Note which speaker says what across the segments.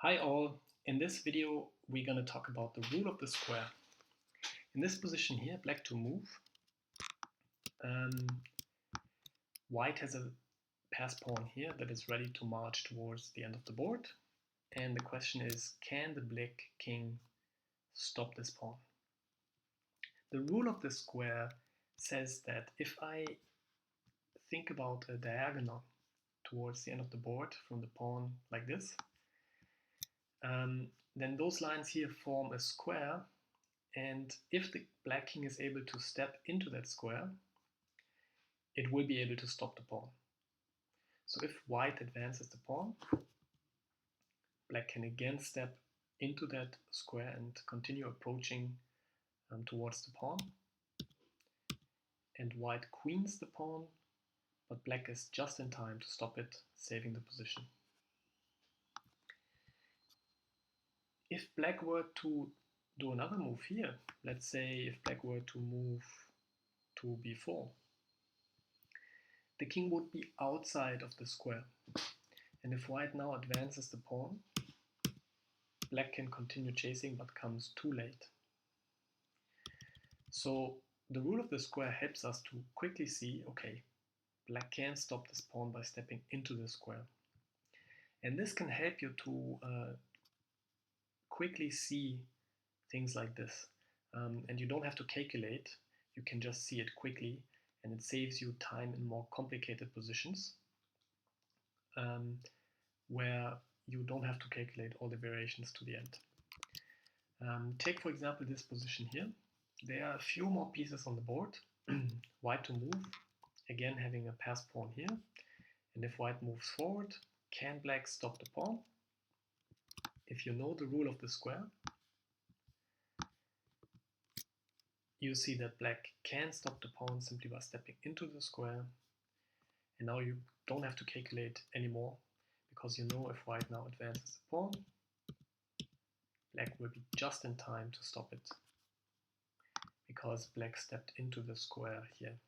Speaker 1: Hi all, in this video we're going to talk about the rule of the square. In this position here, black to move, white has a pass pawn here that is ready to march towards the end of the board, and the question is, can the black king stop this pawn? The rule of the square says that if I think about a diagonal towards the end of the board from the pawn like this, then those lines here form a square, and if the black king is able to step into that square, it will be able to stop the pawn. So if white advances the pawn, black can again step into that square and continue approaching towards the pawn. And white queens the pawn, but black is just in time to stop it, saving the position. If black were to do another move here, let's say if black were to move to b4, the king would be outside of the square. And if white now advances the pawn, black can continue chasing but comes too late. So the rule of the square helps us to quickly see, okay, black can stop this pawn by stepping into the square. And this can help you to quickly see things like this. And you don't have to calculate, you can just see it quickly, and it saves you time in more complicated positions where you don't have to calculate all the variations to the end. Take for example this position here. There are a few more pieces on the board. White to move, again having a pass pawn here. And if white moves forward, can black stop the pawn? If you know the rule of the square, you see that black can stop the pawn simply by stepping into the square. And now you don't have to calculate anymore, because you know if white now advances the pawn, black will be just in time to stop it, because black stepped into the square here.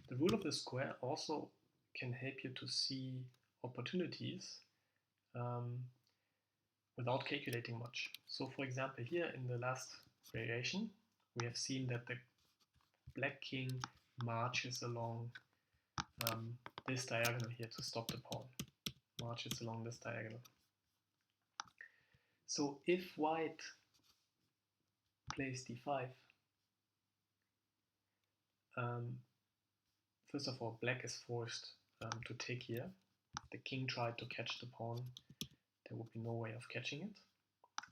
Speaker 1: The rule of the square also can help you to see opportunities without calculating much. So for example, here in the last variation, we have seen that the black king marches along this diagonal here to stop the pawn. Marches along this diagonal. So if white plays d5, first of all, black is forced to take here. If the king tried to catch the pawn, there would be no way of catching it.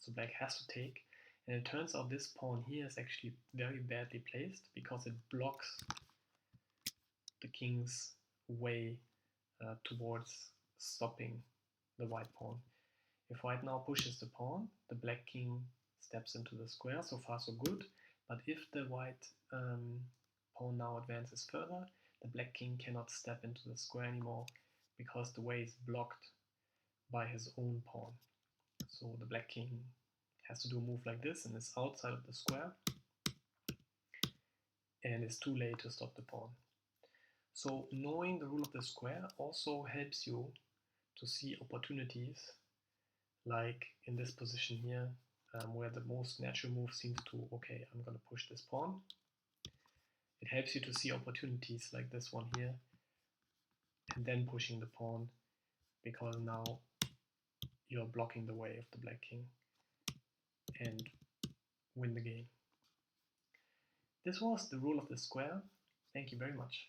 Speaker 1: So black has to take. And it turns out this pawn here is actually very badly placed because it blocks the king's way towards stopping the white pawn. If white now pushes the pawn, the black king steps into the square. So far so good. But if the white pawn now advances further, the black king cannot step into the square anymore because the way is blocked by his own pawn. So the black king has to do a move like this and is outside of the square and it's too late to stop the pawn. So knowing the rule of the square also helps you to see opportunities, like in this position here, where the most natural move seems to, okay, I'm going to push this pawn. It helps you to see opportunities like this one here, and then pushing the pawn, because now you're blocking the way of the black king and win the game. This was the rule of the square. Thank you very much.